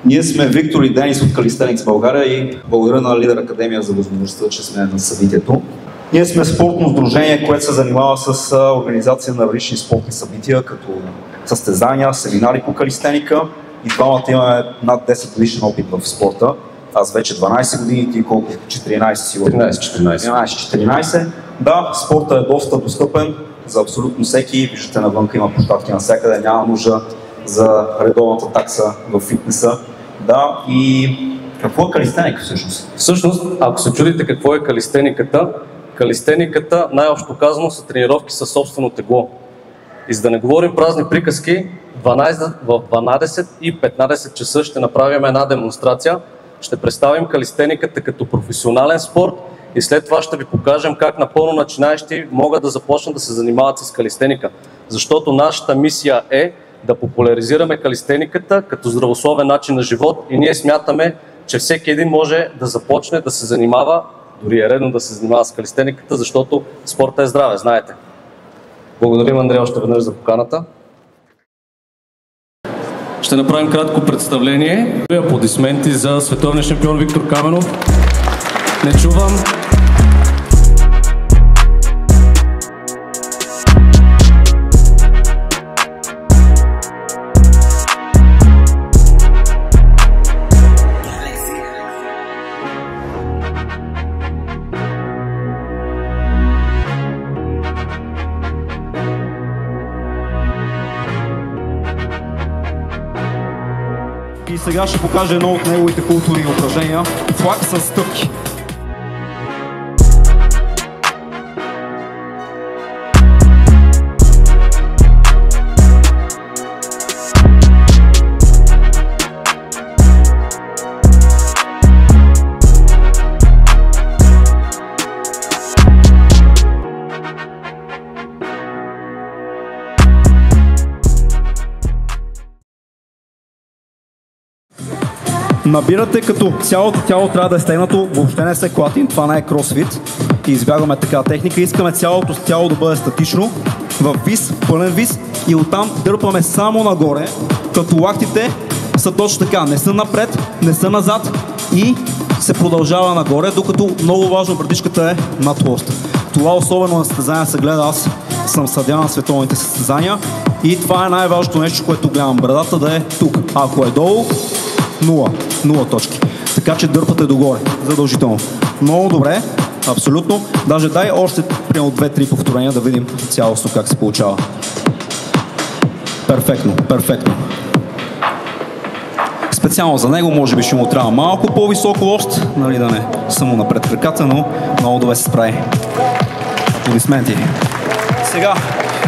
Ние сме Виктор и Денис от Калистеникс България и благодаря на Лидер Академия за възможността, че сме на събитието. Ние сме спортно сдружение, което се занимава с организация на различни спортни събития, като състезания, семинари по калистеника и двамата имаме над 10 годишен опит в спорта. Аз вече 12 години, ти колко? 14 сигурно? 13-14. Да, спорта е доста достъпен за абсолютно всеки. Виждате, навънка има площадки навсякъде, няма нужда за редовната такса в фитнеса. Да, и какво е калистеника всъщност? Всъщност, ако се чудите какво е калистениката, най-общо казано, са тренировки със собствено тегло. И за да не говорим празни приказки, в 12 и 15 часа ще направим една демонстрация. Ще представим калистениката като професионален спорт и след това ще ви покажем как напълно начинаещи могат да започнат да се занимават с калистеника. Защото нашата мисия е да популяризираме калистениката като здравословен начин на живот и ние смятаме, че всеки един може да започне да се занимава, дори е редно да се занимава с калистениката, защото спорта е здраве, знаете. Благодарим, Андрея, още веднъж за поканата. Ще направим кратко представление. Аплодисменти за световния шампион Виктор Каменов. Не чувам. И сега ще покажа едно от неговите културни упражнения. Флаг с стъпки. Набирате като цялото тяло трябва да е стегнато, въобще не се клатим, това не е кросфит и избягваме така техника. Искаме цялото тяло да бъде статично, в вис, пълен вис и оттам дърпаме само нагоре, като лактите са точно така, не са напред, не са назад и се продължава нагоре, докато много важно брадичката е над лоста. Това особено на състезания се гледа, аз съм съдия на световните състезания и това е най-важното нещо, което гледам, брадата да е тук, ако е долу, 0 точки. Така че дърпате догоре, задължително. Много добре, абсолютно. Даже дай още примерно 2-3 повторения да видим цялостно как се получава. Перфектно. Специално за него може би ще му трябва малко по-висок лост, нали, да не само напред краката, но много добре се справи. Аплодисменти. Сега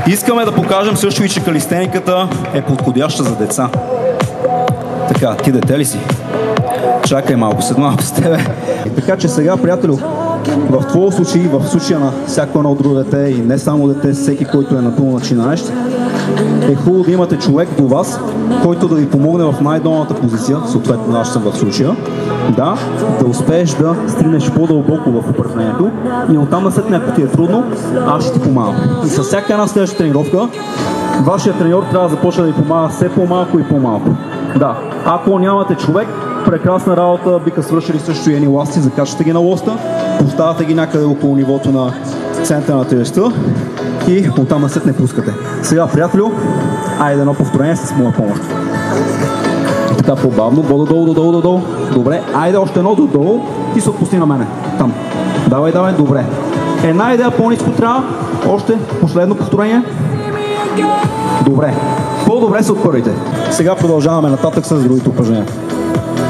искаме да покажем също и, че калистениката е подходяща за деца. Така, ти дете ли си? Чакай малко, след малко с тебе. Така че сега, приятелю, в твоя случай, в случая на всяко едно друго дете и не само дете, всеки, който е напълно начинаещ, е хубаво да имате човек до вас, който да ви помогне в най-долната позиция, съответно аз съм в случая, да успееш да стигнеш по-дълбоко в упражнението и оттам насетне, ако ти е трудно, аз ще ти помагам. И с всяка една следваща тренировка, вашия треньор трябва да започне да ви помага все по-малко и по-малко. Да, ако нямате човек, прекрасна работа, биха свършили също и едни ласти, закачате ги на лоста, поставяте ги някъде около нивото на центъра на тежестта и оттам насет не пускате. Сега, приятелю, айде едно повторение с моя помощ. Така по-бавно, долу. Добре, айде още едно долу, ти се отпусти на мене. Там. Давай, добре. Една идея по-ниско трябва, още последно повторение. Добре. По-добре се отпървите. Сега продължаваме нататък с другите упражнения.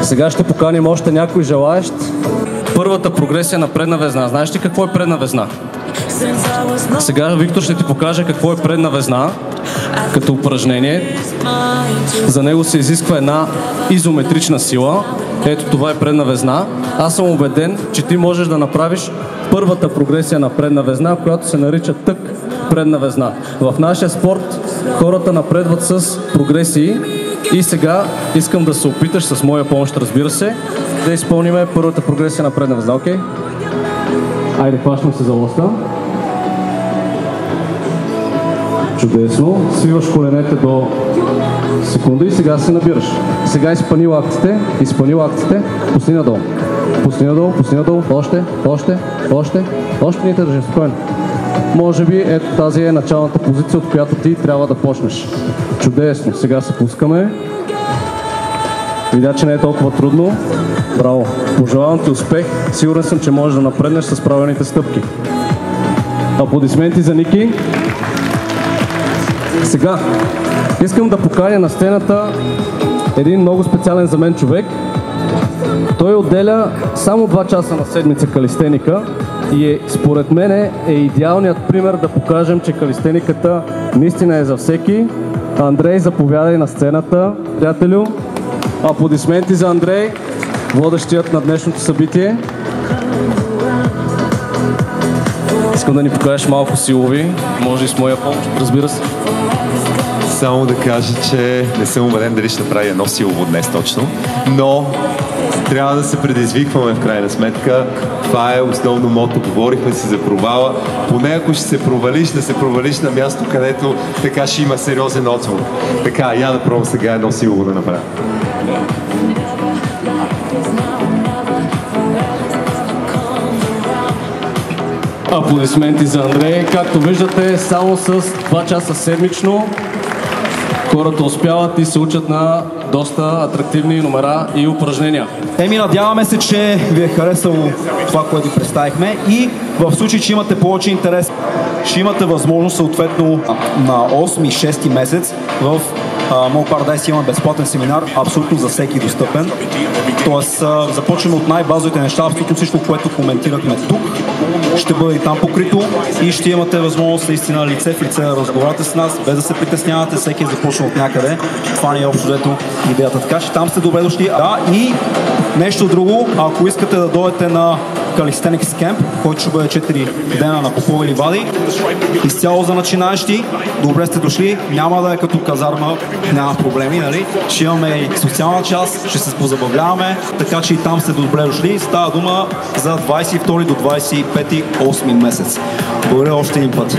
Сега ще поканим още някой желаещ. Първата прогресия на предна везна. Знаеш ли какво е предна везна? Сега Виктор ще ти покаже какво е предна везна като упражнение. За него се изисква една изометрична сила. Ето това е предна везна. Аз съм убеден, че ти можеш да направиш първата прогресия на предна везна, която се нарича тък предна везна. В нашия спорт хората напредват с прогресии и сега искам да се опиташ с моя помощ, разбира се, да изпълним първата прогресия на предна везна, окей? Айде, хващам се за лоста. Чудесно. Свиваш коленете до секунда и сега се набираш. Сега изпъни лактите. Пусни надолу. Пусни надолу. Още не те държи, спокойно. Може би ето тази е началната позиция, от която ти трябва да почнеш. Чудесно. Сега се пускаме. Видя, че не е толкова трудно. Браво. Пожелавам ти успех. Сигурен съм, че можеш да напреднеш с правилните стъпки. Аплодисменти за Ники. Сега искам да поканя на сцената един много специален за мен човек. Той отделя само 2 часа на седмица калистеника и според мен е идеалният пример да покажем, че калистениката наистина е за всеки. Андрей, заповядай на сцената, приятелю. Аплодисменти за Андрей, водещият на днешното събитие. Искам да ни покажеш малко силови, може и с моя помощ, разбира се. Само да кажа, че не съм убеден дали ще направи едно силово днес точно, но трябва да се предизвикваме в крайна сметка. Това е основно мото. Говорихме си за провала. Поне ако ще се провалиш, да се провалиш на място, където така ще има сериозен отзвук. Така, я да пробвам сега едно силово да направя. Аплодисменти за Андрей. Както виждате, само с 2 часа седмично хората успяват и се учат на доста атрактивни номера и упражнения. Надяваме се, че ви е харесало това, което представихме, и в случай, че имате повече интерес, ще имате възможност съответно на 8-6 месец в Mall Paradise имаме безплатен семинар, абсолютно за всеки достъпен. Тоест, започваме от най-базовите неща, абсолютно всичко, което коментирахме тук, ще бъде и там покрито и ще имате възможност наистина лице в лице да разговаряте с нас, без да се притеснявате, всеки е започнал от някъде. Това не е общо взето идеята, така че там сте добре дошли. Да, и нещо друго, ако искате да дойдете на Calisthenics Camp, който ще бъде 4 дена на Попови ливади, изцяло за начинаещи, добре сте дошли, няма да е като казарма, няма проблеми, нали? Ще имаме и социална част, ще се позабавляваме, така че и там сте добре дошли. Става дума за 22 до 25 8 месец. Благодаря още един път.